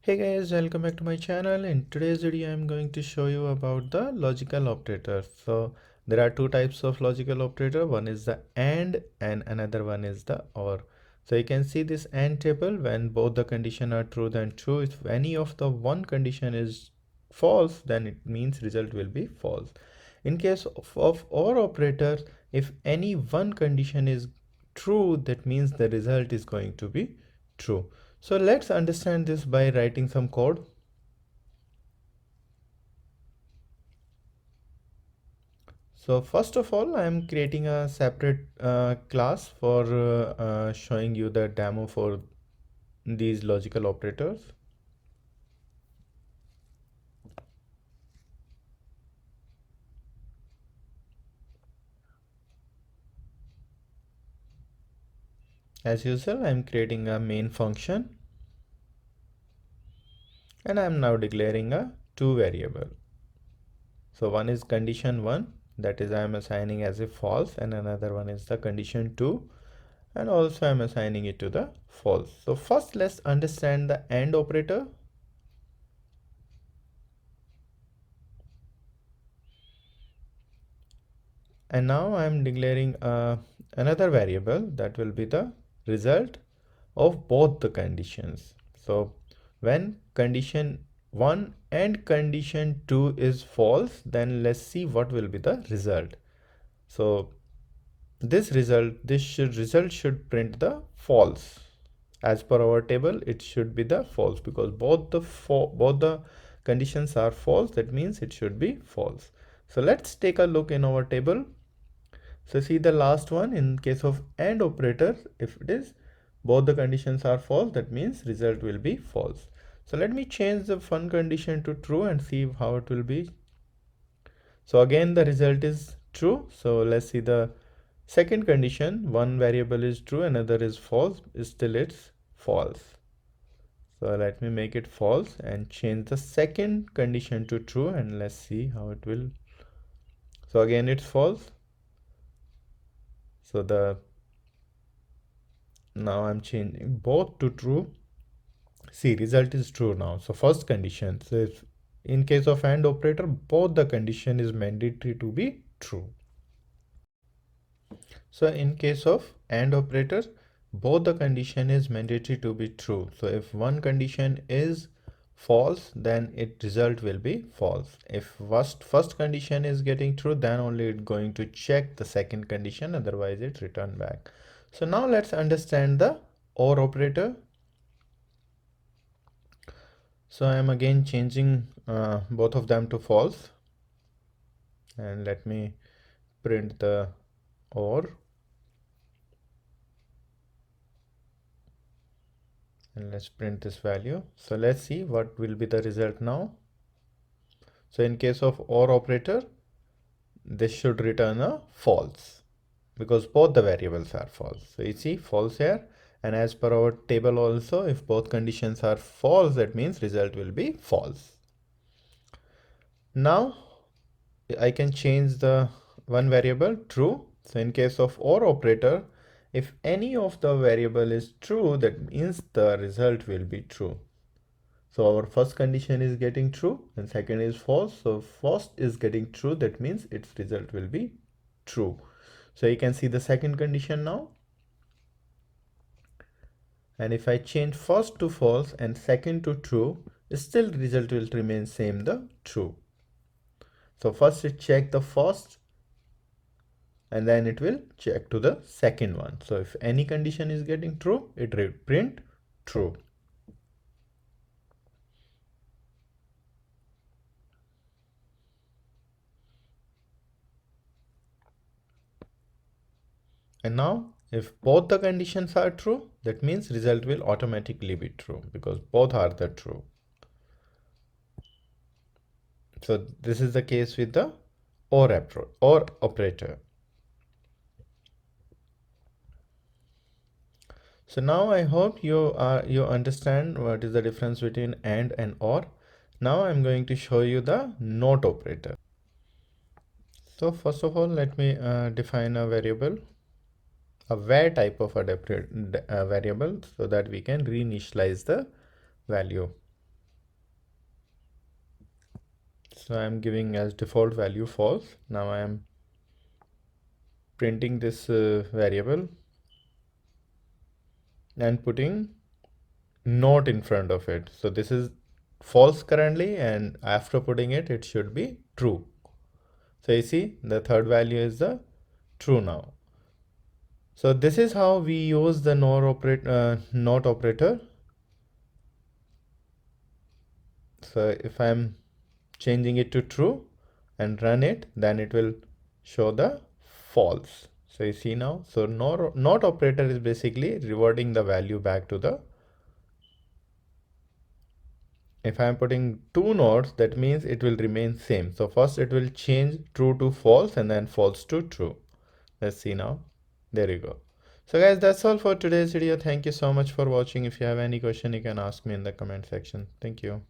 Hey guys, welcome back to my channel. In today's video I'm going to show you about the logical operator. So there are two types of logical operator. One is the and another one is the or. So you can see this and table. When both the condition are true, then true. If any of the one condition is false, then it means result will be false. In case of or operator, if any one condition is true, that means the result is going to be true. So let's understand this by writing some code. So first of all, I am creating a separate class for showing you the demo for these logical operators. As usual, I am creating a main function and I am now declaring a two variable. So one is condition 1, that is I am assigning as a false, and another one is the condition 2, and also I am assigning it to the false. So first let's understand the AND operator. And now I am declaring another variable that will be the result of both the conditions. So when condition 1 and condition 2 is false, then let's see what will be the result. So this result should print the false. As per our table, it should be the false because both the conditions are false. That means it should be false. So let's take a look in our table. So see the last one, in case of AND operator, if it is both the conditions are false, that means result will be false. So let me change the one condition to true and see how it will be. So again the result is true. So let's see the second condition. One variable is true, another is false. Still it's false. So let me make it false and change the second condition to true, and let's see how it will. So again it's false. So now I'm changing both to true. See, result is true now. So first condition. So if in case of AND operator, both the condition is mandatory to be true. So in case of AND operator, both the condition is mandatory to be true. So if one condition is false, then its result will be false. If first condition is getting true, then only it's going to check the second condition, otherwise it return back. So now let's understand the OR operator. So I am again changing both of them to false, and let me print the OR, and let's print this value. So let's see what will be the result now. So in case of OR operator, this should return a false because both the variables are false. So you see false here, and as per our table also, if both conditions are false, that means result will be false. Now I can change the one variable true. So in case of OR operator, if any of the variable is true, that means the result will be true. So our first condition is getting true and second is false. So first is getting true, that means its result will be true. So you can see the second condition now. And if I change first to false and second to true, still result will remain same, the true. So first it check the first and then it will check to the second one. So if any condition is getting true, it will print true. And now if both the conditions are true, that means result will automatically be true because both are the true. So this is the case with the OR operator. So now I hope you understand what is the difference between and OR. Now I'm going to show you the NOT operator. So first of all, let me define a variable, a var type of a variable, so that we can reinitialize the value. So I'm giving as default value false. Now I am printing this variable and putting not in front of it. So this is false currently, and after putting it, it should be true. So you see the third value is the true now. So this is how we use the not operator. So if I'm changing it to true and run it, then it will show the false. So you see now, so not operator is basically reverting the value back to the, if I am putting two nodes, that means it will remain same. So first it will change true to false and then false to true. Let's see now. There you go. So guys, that's all for today's video. Thank you so much for watching. If you have any question, you can ask me in the comment section. Thank you.